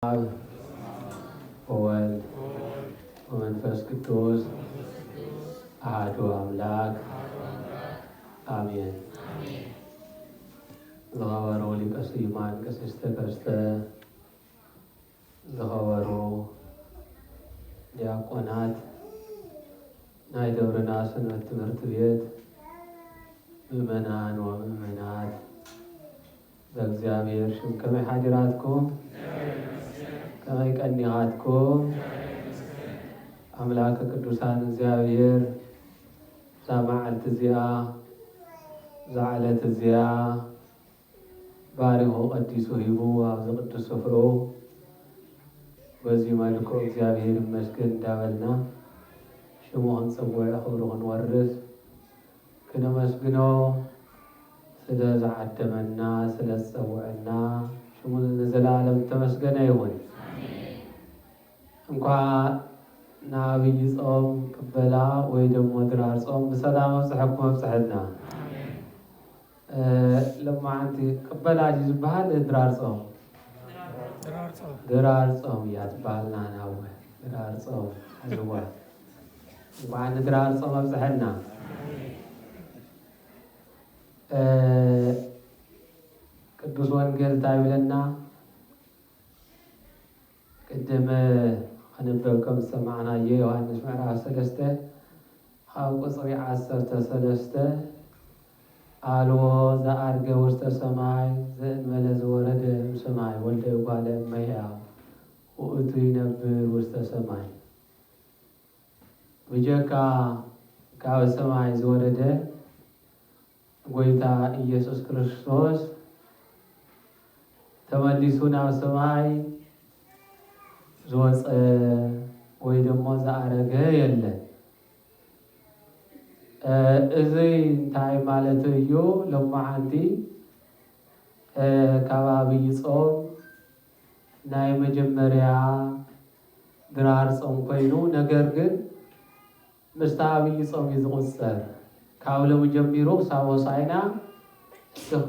አብ ወወልድ ወመንፈስ ቅዱስ አሐዱ አምላክ አሜን። ዝኸበሩ ሊቀ ስዩማን ቀሲስ ተከስተ፣ ዝኸበሩ ዲያቆናት ናይ ደብርና ሰንበት ትምህርት ቤት ምእመናን ወምእመናት በእግዚአብሔር ሽም ከመይ ሓዲራትኩም? ከመይ ቀኒኻትኩም? አምላከ ቅዱሳን እግዚአብሔር እዛ መዓልቲ እዚኣ እዛ ዕለት እዚኣ ባሪኹ ቀዲሱ ሂቡ ኣብዚ ቅዱስ ስፍሩ በዚህ መልክዑ እግዚአብሔር ይመስገን እንዳበልና ሽሙ ክንፅውዕ ክብሪ ክንወርስ ክነመስግኖ ስለ ዝዓደመና ስለ ዝፀውዐና ሽሙ ንዘላለም ተመስገነ ይሁን። እንኳን ንዓብይ ጾም ቅበላ ወይ ደግሞ ድራር ጾም ብሰላም ኣብፅሐኩም ኣብፅሐና። ልማዓንቲ ቅበላ ዝበሃል ድራር ጾም ድራር ጾም እያ ትበሃልና ናው ድራር ጾም ሓዝዋ እንኳን ንድራር ጾም ኣብፅሐና። ቅዱስ ወንጌል እንታይ ይብለና? ቅድም ከንበብ ከም ዝሰማዕናዮ ዮሃንስ ምዕራፍ 3 ካብ ቁፅሪ 13 አልቦ ዘአርገ ውስተ ሰማይ ዘእንበለ ዘወረደ እምሰማይ ወልደ እጓለ እመሕያው ውእቱ ይነብር ውስተ ሰማይ። ብጀካ ካብ ሰማይ ዝወረደ ጎይታ ኢየሱስ ክርስቶስ ተመሊሱ ናብ ሰማይ ዝወፀ ወይ ደሞ ዝአረገ የለን። እዚ እንታይ ማለት እዩ? ሎማዓንቲ ካብ ዓብይ ጾም ናይ መጀመርያ ድራር ጾም ኮይኑ ነገር ግን ምስቲ ዓብይ ጾም እዩ ዝቁፀር። ካብ ሎሚ ጀሚሩ ክሳብ ሆሳዕና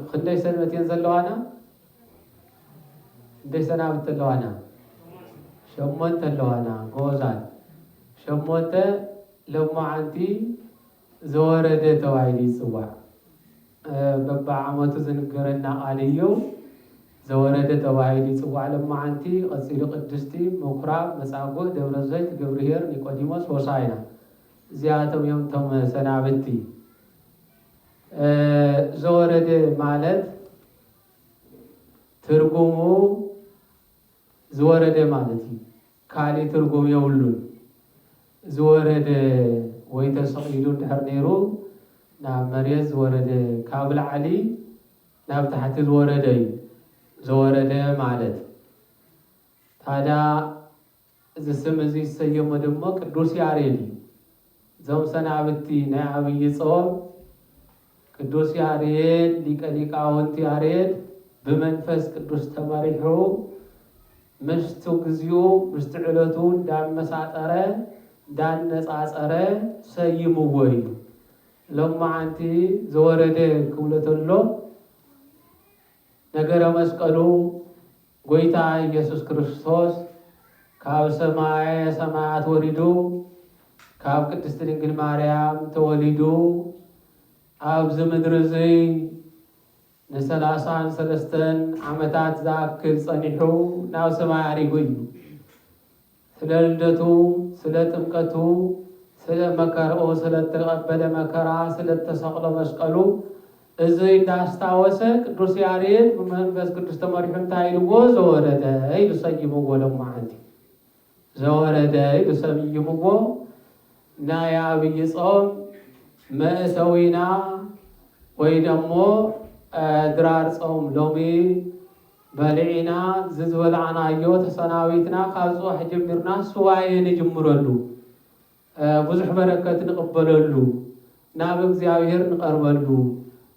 ክንደይ ሰንበት እየን ዘለዋና? ክንደይ ሰናብት ኣለዋና? 8 ኣለዋና። ጎዛን 8 ሎማዓንቲ ዘወረደ ተባሂሉ ይፅዋዕ። በብዓመቱ ዝንገረና ቃል እዩ ዘወረደ ተባሂሉ ይፅዋዕ። ሎማዓንቲ ቀፂሉ ቅድስቲ፣ ምኩራብ፣ መፃጉዕ፣ ደብረ ዘይት፣ ገብርሄር፣ ኒቆዲሞስ፣ ሆሳዕና እዚኣቶም እዮም እቶም ሰናብቲ። ዘወረደ ማለት ትርጉሙ ዝወረደ ማለት እዩ። ካሊእ ትርጉም የብሉን። ዝወረደ ወይ ተሰቂሉ ድሕር ነይሩ ናብ መሬት ዝወረደ ካብ ላዕሊ ናብ ታሕቲ ዝወረደ እዩ ዘወረደ ማለት። ታዲያ እዚ ስም እዚ ዝሰየሞ ድማ ቅዱስ ያሬድ እዩ። እዞም ሰናብቲ ናይ ዓብይ ጾም ቅዱስ ያሬድ ሊቀ ሊቃውንቲ ያሬድ ብመንፈስ ቅዱስ ተመሪሑ ምስቲ ግዚኡ ምስቲ ዕለቱ እንዳመሳጠረ እንዳነፃፀረ ሰይምዎ እዩ። ሎማዓንቲ ዘወረደ ክብሎ ተሎ ነገረ መስቀሉ ጎይታ ኢየሱስ ክርስቶስ ካብ ሰማየ ሰማያት ወሪዱ ካብ ቅድስቲ ድንግል ማርያም ተወሊዱ ኣብዚ ምድሪ እዚ ን33 ዓመታት ዝኣክል ፀኒሑ ናብ ሰማይ ኣሪጉ እዩ። ስለ ልደቱ፣ ስለ ጥምቀቱ፣ ስለ መከርኡ፣ ስለ ተቀበለ መከራ፣ ስለ ተሰቅሎ መስቀሉ እዚ እንዳስታወሰ ቅዱስ ያሬድ ብመንፈስ ቅዱስ ተመሪሑ እንታይ ኢልዎ? ዘወረደ ኢሉ ሰይምዎ። ሎማዓንቲ ዘወረደ ኢሉ ሰይምዎ። ናይ ዓብይ ጾም መእተዊና ወይ ደሞ ድራር ጾም ሎሚ በሊዕና ዝበልዓናዮ ተሰናቢትና ካብ ፅዋሕ ጀሚርና ስዋየ ንጅምረሉ ብዙሕ በረከት ንቕበለሉ ናብ እግዚአብሔር ንቐርበሉ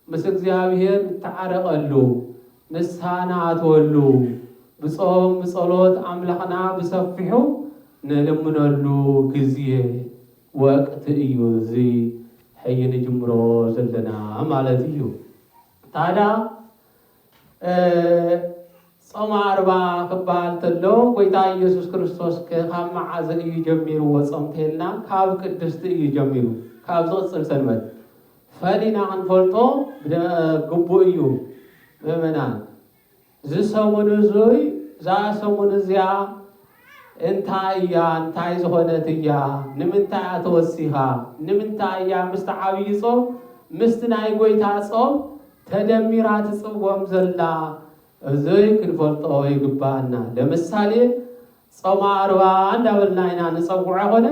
ምስ እግዚአብሔር ንተዓረቐሉ ንስሓ ንኣትወሉ ብጾም ብጸሎት ኣምላኽና ብሰፊሑ ንልምነሉ ጊዜ ወቅቲ እዩ እዚ ሕይ ንጅምሮ ዘለና ማለት እዩ። ታዲያ ጾም 40 ክባል ተሎ ጎይታ ኢየሱስ ክርስቶስ ካብ መዓዝ እዩ ጀሚሩ ጾም ተልና ካብ ቅድስት እዩ ጀሚሩ ካብ ዝቕፅል ሰንበት ፈሊና ክንፈልጦ ግቡእ እዩ ምእመናን ዝሰሙን እዙይ ዛሰሙን እዚያ እንታይ እያ እንታይ ዝኾነት እያ ንምንታይ ኣተወሲኻ ንምንታይ እያ ምስቲ ዓብይ ጾም ምስቲ ናይ ጎይታ ጾም ተደሚራ ትጽወም ዘላ እዙይ ክንፈልጦ ይግባአና። ለምሳሌ ጾም 40 እንዳበልና ኢና ንጸውዖ ኾነ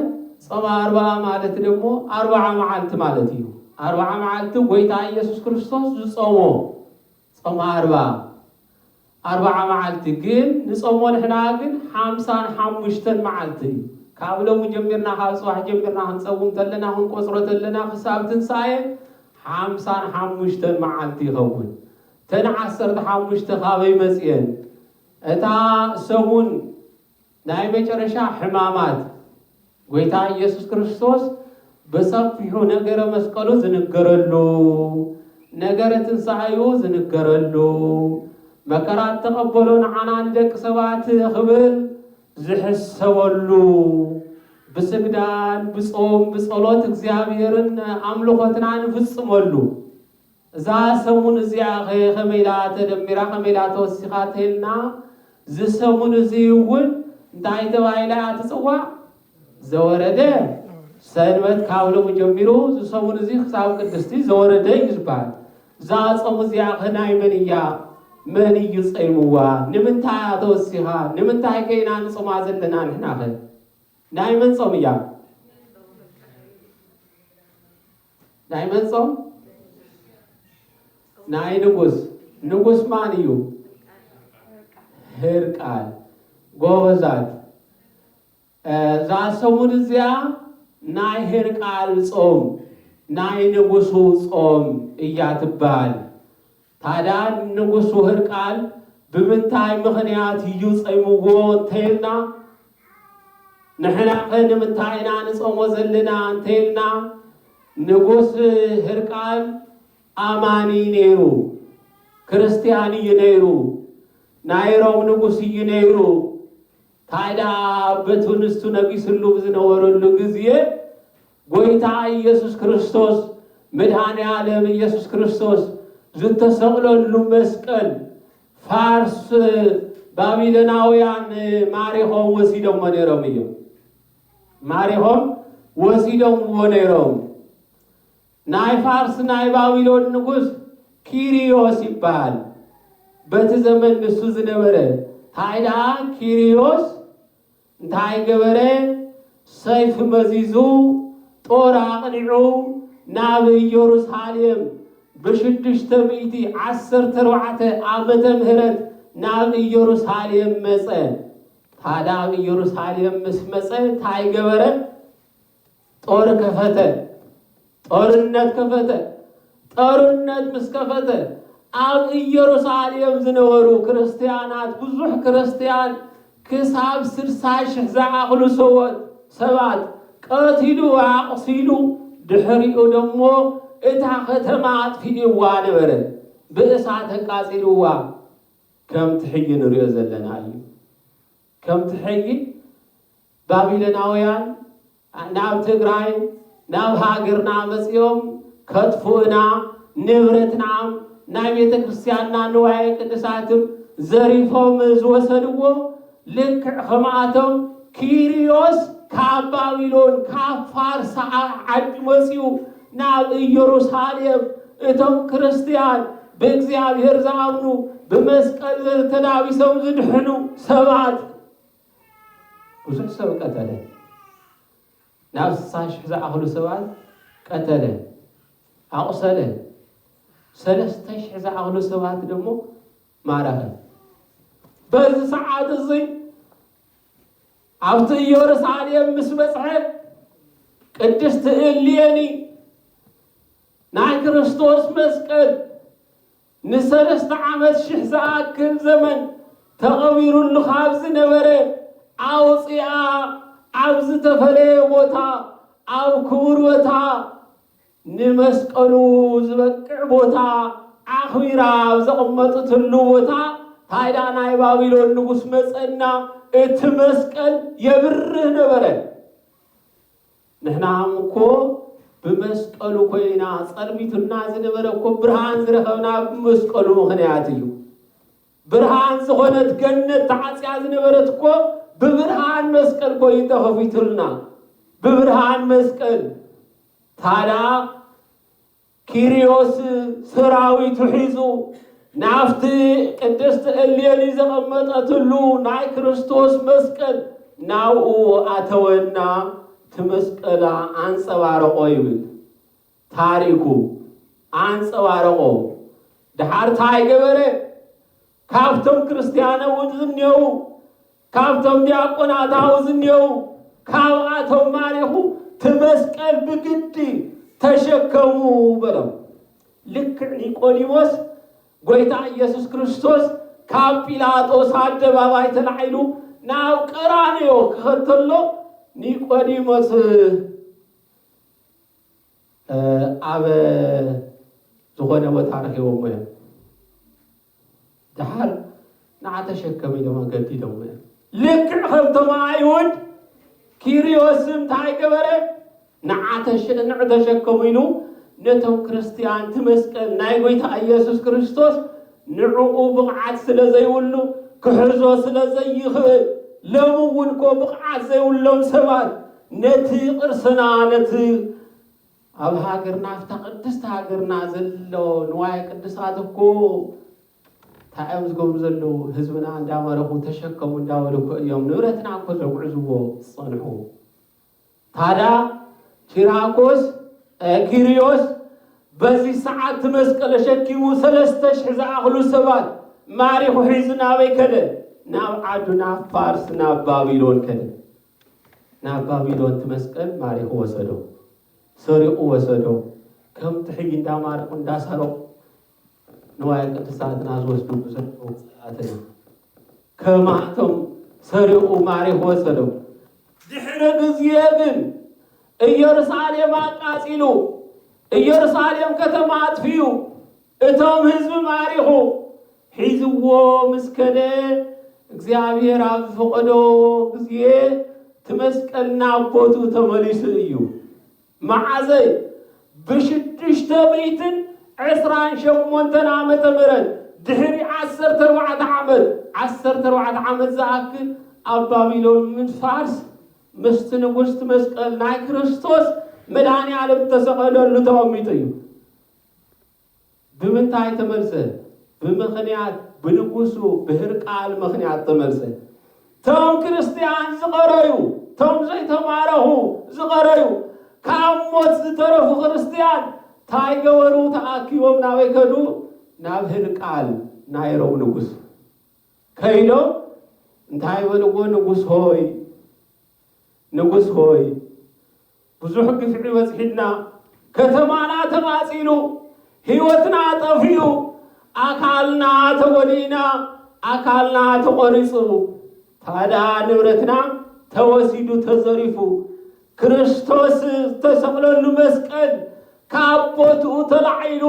ጾም 40 ማለት ደግሞ 40 መዓልቲ ማለት እዩ። 40 መዓልቲ ጎይታ ኢየሱስ ክርስቶስ ዝጾሞ ጾም 40 መዓልቲ ግን ንጾሞ ንሕና ግን 55 መዓልቲ ካብ ሎሙ ጀሚርና ካብ ጽባሕ ጀሚርና ክንጸውም ተለና ክንቆጽሮ ተለና ክሳብ ትንሳኤ 55 መዓልቲ ይኸውን። ተን 15 ካበይ መጽአን እታ ሰሙን ናይ መጨረሻ ሕማማት ጎይታ ኢየሱስ ክርስቶስ በሰፊሑ ነገረ መስቀሉ ዝንገረሉ ነገረ ትንሣኤዩ ዝንገረሉ መከራት ተቐበሎ ንዓና ንደቂ ሰባት ክብል ዝሕሰበሉ ብስግዳን ብጾም ብጸሎት እግዚአብሔርን ኣምልኾትና ንፍጽመሉ እዛ ሰሙን እዚኣ ኸመይላ ተደሚራ ኸመይላ ተወሲኻ ተልና ዝሰሙን እዚ እውን እንታይ ተባሂላ ትጽዋዕ ዘወረደ ሰንበት ካብ ሎሙ ጀሚሩ ዝሰሙን እዚ ክሳብ ቅድስቲ ዘወረደ እዩ ዝበሃል። እዛ ጾም እዚኣ ናይ መን እያ መን እዩ ጸይምዋ ንምንታይ ተወሲኻ ንምንታይ ከይና ንጾማ ዘለና ንሕና ኸ ናይ መን ጾም እያ ናይ መን ጾም ናይ ንጉስ ማን እዩ ሕርቃል ጎበዛት እዛ ሰሙን እዚኣ ናይ ሕርቃል ጾም ናይ ንጉሱ ጾም እያ ትበሃል። ታዲያ ንጉሱ ሕርቃል ብምንታይ ምኽንያት እዩ ጸይምዎ እንተይልና ንሕና ንምንታይ ኢና ንጾሞ ዘለና እንተይልና ንጉስ ሕርቃል አማኒ ነይሩ ክርስቲያን እዩ ነይሩ ናይ ሮም ንጉስ እዩ ነይሩ። ታዲያ በትንስቱ ነጊስሉ ብዝነበረሉ ጊዜ ጎይታ ኢየሱስ ክርስቶስ መድኃኔ ዓለም ኢየሱስ ክርስቶስ ዝተሰቕለሉ መስቀል ፋርስ ባቢሎናውያን ማሪኾም ወሲዶሞ ነይሮም እዮም ማሪኾም ወሲዶምዎ ነይሮም። ናይ ፋርስ ናይ ባቢሎን ንጉስ ኪሪዮስ ይበሃል በቲ ዘመን ንሱ ዝነበረ። ታዲያ ኪሪዮስ እንታይ ገበረ ሰይፍ መዚዙ ጦር ኣቕኒዑ ናብ ኢየሩሳሌም ብ614 ዓመተ ምህረት ናብ ኢየሩሳሌም መጸ። ታዲያ ኣብ ኢየሩሳሌም ምስ መጸ እንታይ ገበረ ጦር ከፈተ ጦርነት ከፈተ። ጦርነት ምስ ከፈተ ኣብ ኢየሩሳሌም ዝነበሩ ክርስቲያናት ብዙሕ ክርስቲያን ክሳብ 60,000 ዝኣኽሉ ሰባት ቀቲሉ ኣቑሲሉ ድሕሪኡ ደሞ እታ ከተማ ኣጥፊእዋ ነበረ ብእሳት ኣቃጺልዋ ከምቲ ሕጂ ንሪኦ ዘለና እዩ። ከምቲ ሕጂ ባቢሎናውያን ናብ ትግራይ ናብ ሃገርና መጽኦም ከጥፉእና ንብረትና ናይ ቤተ ክርስቲያንና ንዋየ ቅድሳትም ዘሪፎም ዝወሰድዎ ልክዕ ከምኣቶም ኪሪዮስ ካብ ባቢሎን ካብ ፋርስ ዓዲ መጺኡ ናብ ኢየሩሳሌም እቶም ክርስቲያን ብእግዚአብሔር ዝኣምኑ ብመስቀል ተዳቢሶም ዝድሕኑ ሰባት ብዙሕ ሰብ ቀተለ። ናብ 60,000 ዝኣኽሉ ሰባት ቀተለ ኣቑሰለ። 3,000 ዝኣኽሉ ሰባት ደሞ ማረኸ። በዚ ሰዓት እዙይ ኣብቲ ኢየሩሳሌም ምስ በጽሐ ቅድስቲ እሌኒ ናይ ክርስቶስ መስቀል ን3 ዓመት 1000 ዝኣክል ዘመን ተቐቢሩሉ ካብ ዝነበረ ኣውፂኣ ኣብ ዝተፈለየ ቦታ ኣብ ክቡር ቦታ ንመስቀሉ ዝበቅዕ ቦታ ኣኽቢራ ኣብ ዘቐመጥትሉ ቦታ ታዲያ ናይ ባቢሎን ንጉስ መፀና እቲ መስቀል የብርህ ነበረ ንሕናም እኮ بمسقلو ኮይና ጸልሚቱና ዝነበረ እኮ ብርሃን ዝረኸብና በመስቀሉ ምኽንያት እዩ ብርሃን ዝኾነት ገነት ተዓጽያ ዝነበረት እኮ በብርሃን መስቀል ኮይኑ ተኸፊቱልና በብርሃን መስቀል ታዳ ኪሪዮስ ሰራዊቱ ሒዙ ናፍቲ ቅድስት እሌኒ ዘቐመጠትሉ ናይ ክርስቶስ መስቀል ናብኡ ኣተወና ተመስቀላ አንጸባረቆ ይብል ታሪኩ አንጸባረቆ ዳርታይ ገበረ ካብቶም ክርስቲያናው ዝንየው ካብቶም ዲያቆናታው ዝንየው ካብአቶም ማሪኹ ተመስቀል በግድ ተሸከሙ በለው ልክ ኒቆዲሞስ ጎይታ ኢየሱስ ክርስቶስ ካብ ጲላጦስ አደባባይ ተላዕሉ ናው ቀራንዮ ከተሎ ኒቆዲሞስ አበ ዝኾነ ቦታ ረኺቦም እዮም ዳር ናተሸከመ ለማገዲ ደሞ ልክ ከምቶም አይሁድ ኪሪዮስም ታይገበረ ናተሸከሙ ኢሉ ነቶም ክርስቲያን ተመስቀል ናይ ጎይታ ኢየሱስ ክርስቶስ ንዕኡ ብቕዓት ስለዘይውሉ ክሕዞ ስለዘይኽእል ለሙውን ኮ ብቕዓት ዘይውሎም ሰባት ነቲ ቅርስና ነቲ ኣብ ሃገርና ፍታ ቅድስት ሃገርና ዘሎ ንዋይ ቅድሳት እኮ ታዕም ዝገብሩ ዘሎ ህዝብና እንዳመረኹ ተሸከሙ እንዳወልኩ እዮም ንብረትና እኮ ዘጉዕዝዎ ጸንሑ ታዳ ኪሪዮስ በዚህ ሰዓት ተመስቀለ ሸኪሙ 3000 ዝኣኽሉ ሰባት ማሪኹ ሒዝና በይከደ ናብ ዓዱና ፋርስ ናብ ባቢሎን ከደ ናብ ባቢሎን ተመስቀል ማሪኹ ወሰዶ ሰሪቁ ወሰዶ ከም ትሕይ እንዳማርቁ እንዳሰረቁ ንዋይ ቅድሳትና ዝወስዱ ብዙሓት ከማቶም ሰሪቁ ማሪኹ ወሰዶ ድሕረ ጊዜ ግን ኢየሩሳሌም አቃጺሉ ኢየሩሳሌም ከተማ አጥፊዩ እቶም ህዝብ ማሪኹ ሒዝዎ ምስከደ እግዚአብሔር አብ ፈቀዶ ጊዜ ተመስቀልና ቦቱ ተመሊሱ እዩ ማዓዘይ በሽድሽተ ቤትን 28 ዓመተ ምህረት ድሕሪ 14 ዓመት ዝኣክል ኣብ ባቢሎን ምን ፋርስ ምስቲ ንጉስ ተመስቀል ናይ ክርስቶስ መድኃኔ ዓለም ተሰቀለሉ ተቀሚጡ እዩ ብምንታይ ተመልሰ ብምኽንያት ብንጉሱ ብህርቃል ምኽንያት ተመልሰ ቶም ክርስቲያን ዝቀረዩ ቶም ዘይተማረኹ ዝቀረዩ ካብ ሞት ዝተረፉ ክርስቲያን ታይገበሩ ተኣኪቦም ናበይ ከዱ ናብ ህርቃል ናይ ሮም ንጉስ ከይዶም እንታይ በልዎ ንጉስ ሆይ ብዙሕ ግፍዒ በጽሒድና ከተማና ተቃጺሉ ህይወትና ጠፊዩ አካልና ተወዲና አካልና ተቆሪጹ ታዳ ንብረትና ተወሲዱ ተዘሪፉ ክርስቶስ ተሰቅለሉ መስቀል ካቦቱ ተላዒሉ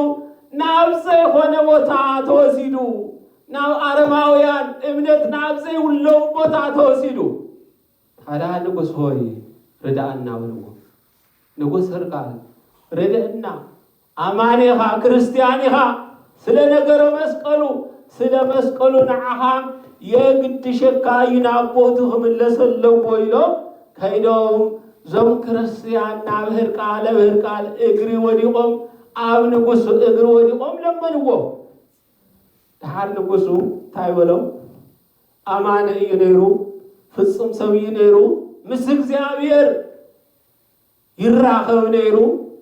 ናብ ዘይኾነ ቦታ ተወሲዱ ናብ አረማውያን እምነት ናብ ዘይውሎም ቦታ ተወሲዱ ታዳ ንጉስ ሆይ ርዳእና በልዎ ንጉስ ህርቃል ርዳእና አማኒኻ ክርስቲያኒኻ ስለ ነገረ መስቀሉ ስለ መስቀሉ ንዓኻ የግድ ሸካይ ናቦቱ ክምለሰለው ኢሎ ከይዶም ዞም ክርስቲያን ናብ ህርቃል እግሪ ወዲቆም ኣብ ንጉሱ እግሪ ወዲቆም ለመንዎ ድሓር ንጉሱ እንታይ በለው ኣማነ እዩ ነይሩ ፍጹም ሰብ እዩ ነይሩ ምስ እግዚአብሔር ይራኸብ ነይሩ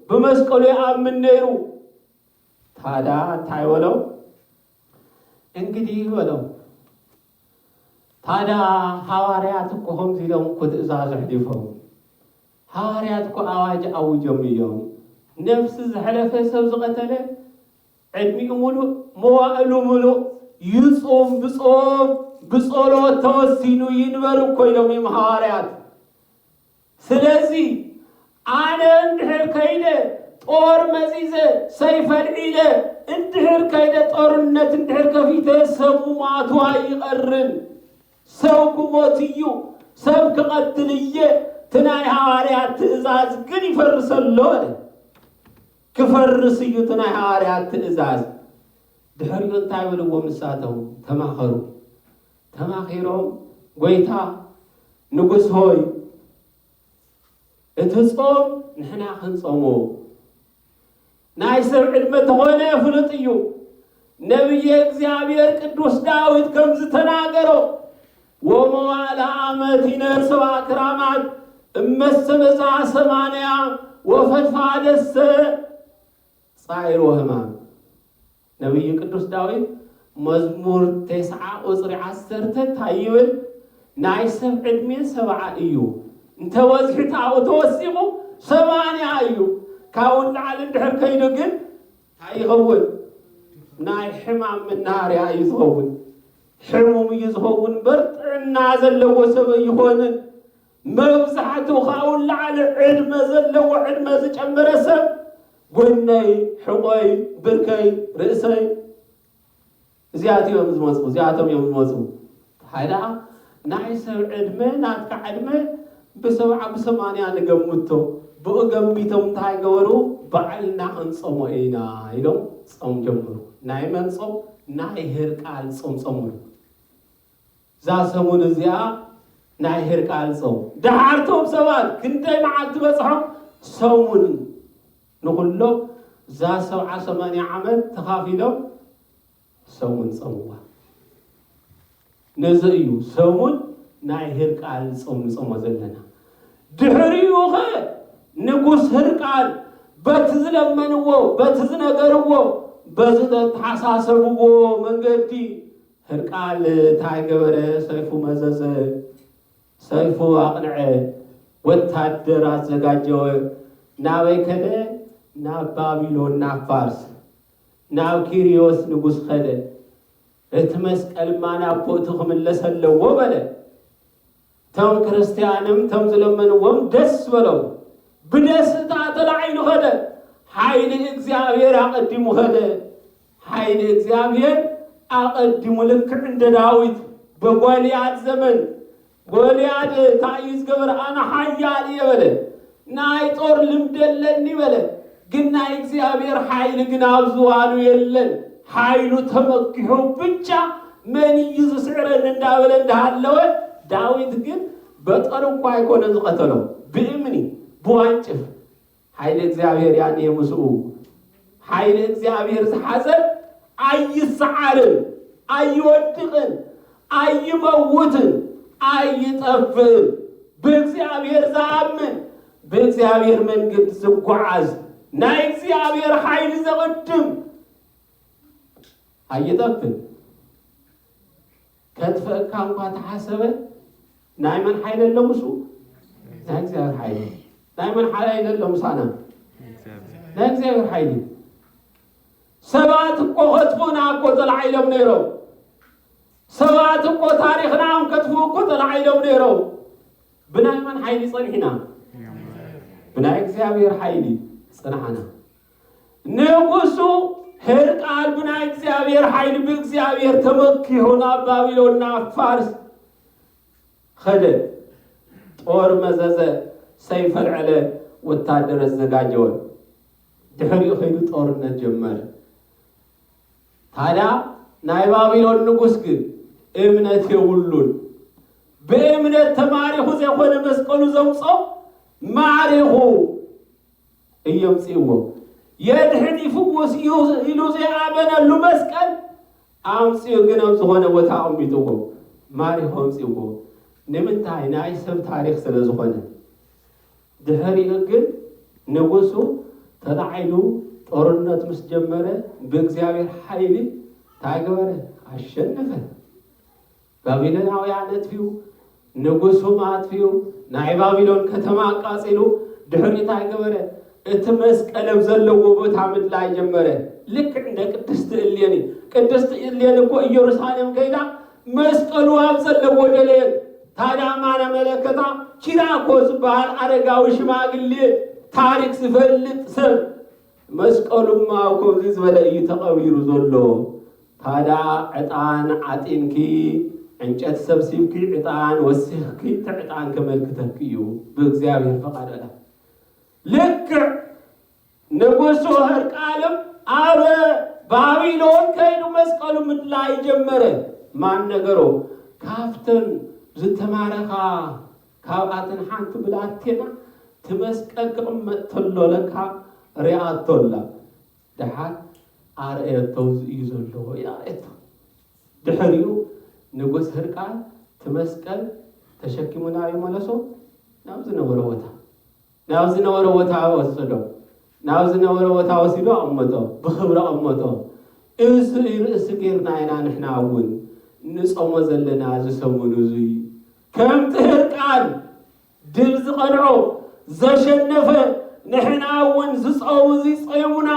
በመስቀሉ ያምን ነይሩ ታዳ እንታይ በለው እንግዲህ በለው ታዳ ሐዋርያት እኮ ከምዚሎም እኮ ትእዛዝ ሕዲፎም ሐዋርያት እኮ አዋጅ አውጆም እዮም ነፍስ ዝሕለፈ ሰብ ዝቀተለ ዕድሚኡ ሙሉእ መዋዕሉ ሙሉእ ይጾም ብጾሎት ተወሲኑ ይንበር እኮ ኢሎም እዮም ሐዋርያት ስለዚህ አነ እንድሕር ከይደ ጦር መዚዘ ሰይፈልዒለ እንድሕር ከይደ ጦርነት እንድሕር ከፊተ ሰብ ሟቱ አይቀርን ሰው ክሞት እዩ ሰብ ክቐትል እየ ትናይ ሐዋርያት ትእዛዝ ግን ይፈርሰሎ አለ ክፈርስ እዩ ትናይ ሐዋርያት ትእዛዝ ድሕሪኡ እንታይ ብልዎም ንሳቶም ተማኸሩ ተማኺሮም ጎይታ ንጉስ ሆይ እቲ ጾም ንሕና ክንጾሞ ናይ ሰብ ዕድመ ተኾነ ፍሉጥ እዩ ነቢየ እግዚአብሔር ቅዱስ ዳዊት ከም ዝተናገሮ ወመዋዕለ ዓመት ይነስዋ ክራማት እመሰበዛ 80 ወፈድፋደሰ ጻይር ወህማም ነቢይ ቅዱስ ዳዊት መዝሙር 9 ቁጽሪ 10 ታይብል ናይ ሰብ ዕድሜ 70 እዩ እንተወዝሕታ ተወሲቑ 80 እዩ ካውን ላዕል እንድሕር ከይዱ ግን ኣይኸውን ናይ ሕማም መናኸርያ እዩ ዝኸውን ሕሙም እዩ ዝኸውን በርጥዕና ዘለዎ ሰብ ይኾንን መብዛሕትኡ ካውን ላዕል ዕድመ ዘለዎ ዕድመ ዝጨመረ ሰብ ጎነይ ሕቆይ ብርከይ ርእሰይ እዚኣቶም እዮም ዝመፁ ሓዳ ናይ ሰብ ዕድመ ናትካ ዕድመ ብ70 ንገምቶ ብኡ ገሚቶም እንታይ ገበሩ በዓልና ክንጾሞ ኢና ኢሎም ጾም ጀመሩ ናይ መን ጾም ናይ ህርቃል ጾም ጾሙ እዛ ሰሙን እዚኣ ናይ ህርቃል ጾም ድሓርቶም ሰባት ክንደይ መዓልቲ በፅሖም ሰሙን ንኩሎም እዛ 70-80 ዓመት ተኻፊሎም ሰሙን ጾምዋ ነዚ እዩ ሰሙን ናይ ህርቃል ጾም ንጾሞ ዘለና ድሕሪኡ ኸ ንጉስ ህርቃል በቲ ዝለመንዎ በቲ ዝነገርዎ በዚ ተሓሳሰብዎ መንገዲ ህርቃል እንታይ ገበረ ሰይፉ መዘዘ ሰይፉ አቅንዐ ወታደር አዘጋጀወ ናበይ ከደ ናብ ባቢሎን ናብ ፋርስ ናብ ኪሪዮስ ንጉስ ኸደ እቲ መስቀል ናብ ቦቱ ክምለስ ኣለዎ በለ ቶም ክርስቲያንም ቶም ዝለመንዎም ደስ በሎም ብደስታ ተላዒሉ ኸደ ሓይሊ እግዚአብሔር አቀዲሙ ኸደ ሓይሊ እግዚአብሔር አቀዲሙ ልክዕ እንደ ዳዊት በጎልያድ ዘመን ጎልያድ ታይዝ ገበር አና ሓያል ይበለ ናይ ጦር ልምደለኒ በለ ግን ናይ እግዚአብሔር ሓይሊ ግን አብዝዋሉ የለን ሓይሉ ተመክሖ ብቻ መን ይዝስዕረን እንዳበለ እንዳሃለወ ዳዊት ግን በጦር እንኳ አይኮነ ዝቀተለው ብእምኒ በዋንጭፍ ሓይሊ እግዚአብሔር ያኔ የምስኡ ሓይሊ እግዚአብሔር ዝሓዘን አይሰዓርን አይወድቅን አይመውትን አይጠፍን በእግዚአብሔር ዘአምን በእግዚአብሔር መንገድ ዝጓዓዝ ናይ እግዚአብሔር ሓይሊ ዘቀድም አይጠፍን ከትፈካ እንኳ ተሐሰበ ናይ መን ሓይሊ ለምሱ ናይ እግዚአብሔር ሓይሊ ናይ መን ሓይሊ ለምሳና ናይ እግዚአብሔር ሓይሊ ሰባት እኮ ከጥፉና እኮ ተላዒሎም ነይሮም ሰባት እኮ ታሪክናም ከጥፉ እኮ ተላዒሎም ነይሮም ብናይ መን ሓይሊ ጸኒሕና ብናይ እግዚአብሔር ሓይሊ ጸናሕና ንጉሱ ህርቃል ብናይ እግዚአብሔር ሓይሊ ብእግዚአብሔር ተመኪሑ ናብ ባቢሎን ናብ ፋርስ ኸደ ጦር መዘዘ ሰይፍ አልዐለ ወታደር አዘጋጀወ ድሕሪኡ ኸይዱ ጦርነት ጀመረ ታዲያ ናይ ባቢሎን ንጉስ ግን እምነት የብሉን በእምነት ተማሪኹ ዘይኮነ መስቀሉ ዘምጾ ማሪኹ እየምጽእዎ የድሕን ይፍወስ ኢሉ ዘይኣመነሉ መስቀል ኣምጽኡ ግን ኣብ ዝኾነ ቦታ ኣቕሚጥዎ ማሪኹ ኣምጽእዎ ንምንታይ ናይ ሰብ ታሪክ ስለ ዝኾነ ድሕሪኡ ግን ንጉሱ ተላዒሉ ጦርነት ምስ ጀመረ በእግዚአብሔር ሓይሊ ታገበረ አሸነፈ ባቢሎናውያን አጥፊው ንጉሱ ማጥፊው ናይ ባቢሎን ከተማ አቃጺሉ ድሕሪ ታገበረ እቲ መስቀል ዘለዎ ቦታ ምድላይ ጀመረ ልክ እንደ ቅድስት እሌኒ እኮ ኢየሩሳሌም ከይዳ መስቀሉ ኣብ ዘለዎ ደለየ ታዲያ ማነ መለከታ ኪራኮስ በሃል አረጋዊ ሽማግሌ ታሪክ ዝፈልጥ ሰብ መስቀሉማ ኮዚ ዝበለይ ተቀቢሩ ዘሎ ታዳ ዕጣን ዓጢንኪ እንጨት ሰብሲብኪ ዕጣን ወሲኽኪ ዕጣን ከመልክተኪ እዩ ብእግዚአብሔር ፈቃደላ ልክ ንጉሱ ሕርቃልም አበ ባቢሎን ከይዱ መስቀሉ ምድላይ ጀመረ ማን ነገሮ ካፍተን ዝተማረኻ ካብአትን ሓንቲ ብላቴና ትመስቀል ክቕመጥ ተሎ ለካ ሪአቶላ ድሓር አርአየቶ እዩ ዘለዎ ያርአቶ ድሕሪኡ ንጉስ ሕርቃል ትመስቀል ተሸኪሙና ይመለሶ ናብ ዝነበረ ቦታ ወሰዶ ናብ ዝነበረ ቦታ ወሲዶ አመጦ ብኽብሪ አመጦ እዚ ርእሲ ጌርና ኢና ንሕና እውን ንጾሞ ዘለና ዝሰሙን እዙይ ከምቲ ሕርቃል ድል ዝቐንዖ ዘሸነፈ ንሕና እውን ዝጾሙ ዝጸሙና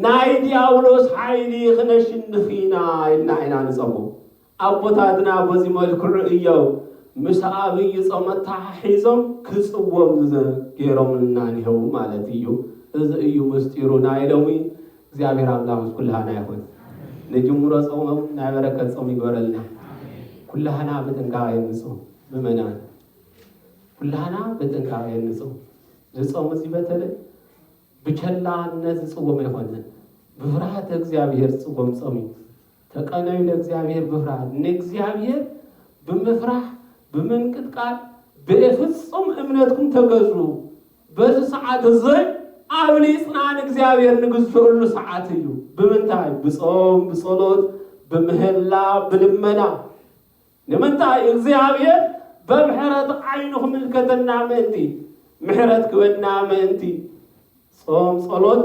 ናይ ዲያብሎስ ሓይሊ ክነሽንፍ ኢና ኢልና ኢና ንጾሞ አቦታትና በዚ መልክዑ እዮም ምስ ኣብይ ጾመታ ሒዞም ክጽዎም ገይሮምልና ንሄው ማለት እዩ እዚ እዩ ምስጢሩ ናይ ሎሚ እግዚአብሔር አምላክ ኩላና ይሁን ንጅምሮ ጾሞም ናይ በረከት ጾም ይግበረልና ኩላና በጥንቃቄ ንጾም በመናን ኩላና በጥንቃቄ ንጾም ዝጾም እዚ በተለይ ብቸላነት ዝጽዎም አይሆንን በፍርሃት እግዚአብሔር ጽዎም ጾም ተቀናዩ ለእግዚአብሔር በፍርሃት ለእግዚአብሔር በመፍራህ በመንቅጥቃጥ በፍጹም እምነትኩም ተገዙ በዚህ ሰዓት ዘይ አብሊ ጽናን እግዚአብሔር ንጉስ ሁሉ ሰዓት እዩ በመንታይ በጾም በጸሎት በመህላ በልመና ለመንታይ እግዚአብሔር በምህረት አይኑህ ምልከተና መንቲ ምህረት ክወና መንቲ ጾም ጸሎት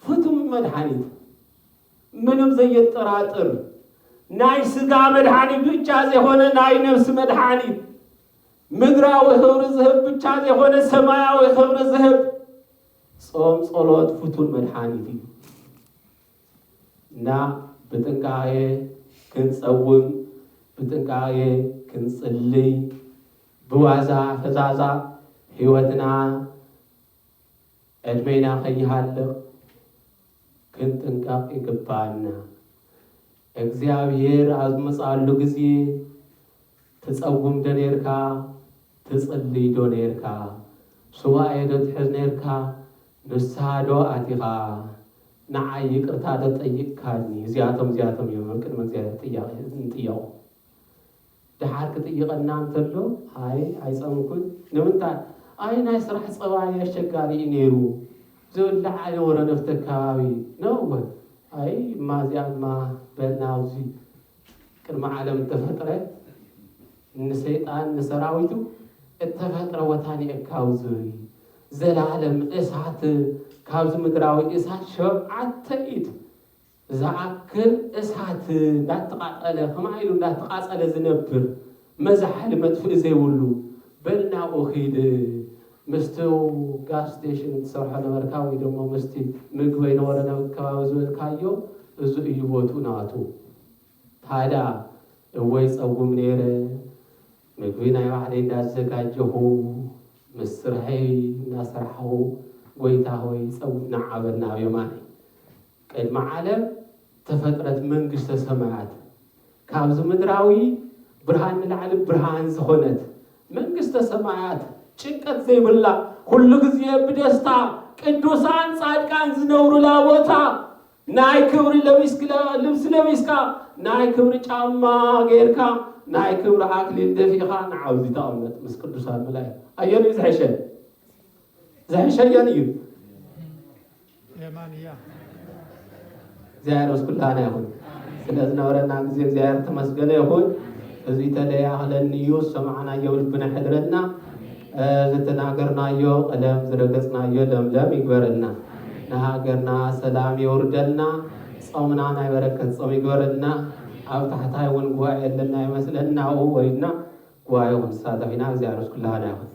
ፍቱን መድኃኒት ምንም ዘየጠራጥር ናይ ስጋ መድኃኒት ብቻ ዘይሆነ ናይ ነፍስ መድኃኒት ምድራዊ ክብሪ ዝህብ ብቻ ዘይሆነ ሰማያዊ ክብሪ ዝህብ ጾም ጸሎት ፍቱን መድኃኒት እዩ እና በጥንቃቄ ክንጸውም በጥንቃቄ ክንጽልይ በዋዛ ፈዛዛ ሕይወትና ዕድሜና ከይሃልቕ ክንጥንቃቅ ይገባና እግዚአብሔር አዝመጻሉ ጊዜ ተጸውም ደኔርካ ተጽልይ ዶኔርካ ሱባኤ ደትሕዝኔርካ ንሳዶ አቲኻ ንዓይ ይቅርታ ተጠይቅካኒ እዚያቶም የመቅን መግዚአብሔር ጥያቄ ድሓር ክትጠይቀና እንተሎ አይጸምኩን ንምንታይ ናይ ስራሕ ጸባይ አሸጋሪ ነይሩ ዝብላዕ አይወረ ነፍተ ከባቢ ነው ማዚያማ በናውዚ ቅድመ ዓለም ተፈጥረ ንሰይጣን ንሰራዊቱ ተፈጥረ ወታኒ እካውዝ ዘላለም እሳት ካብዝ ምድራዊ እሳት ሸብዓተኢት ዝኣክል እሳት እንዳተቃጠለ ከማይሉ እንዳተቃጸለ ዝነብር መዛሕል መጥፍእ ዘይብሉ በልናኡ ኺድ ምስቲ ጋስ ስቴሽን ተሰርሖ ነበርካ ወይ ደሞ ምስቲ ምግበይ ነበረና ከባቢ ዝበልካዮ እዚ እዩ ቦቱ ናቱ ታዳ እወይ ጸውም ነይረ ምግቢ ናይ ባዕለይ እንዳዘጋጀሁ ምስርሐይ እናሰርሐሁ ጎይታ ሆይ ጸውምና ዓበልና የማን ቅድመ ዓለም ተፈጥረት መንግስተ ሰማያት ካብዝ ምድራዊ ብርሃን ንላዕሊ ብርሃን ዝኾነት መንግስተ ሰማያት ጭንቀት ዘይብላ ሁሉ ጊዜ በደስታ ቅዱሳን ጻድቃን ዝነብሩላ ቦታ ናይ ክብሪ ልብስ ለቢስካ ናይ ክብሪ ጫማ ጌርካ ናይ ክብሪ አክሊል ደፊኻ ንዓውዚ ተቐመጥ ምስ ቅዱሳን መላእክት አየን ዝሕሸየን እዩ የማንያ እግዚአብሔር እስኩላና ይሁን ስለዝነበረና ጊዜ እግዚአብሔር ተመስገነ ይሁን እዚ ተለያህለንዩ ሰማዕናዮ ልብና ሕድረና ዝተናገርናዮ ቀለም ዝረገጽናዮ ለምለም ይግበረልና ንሃገርና ሰላም ይወርደልና ጾምና ናይ በረከት ጾም ይግበረልና ኣብ ታሕታይ እውን ጉባኤ ኣለና ይመስለና ወይና ጉባኤ ክንሳተፍ ኢና እግዚአብሔር እስኩላና ይሁን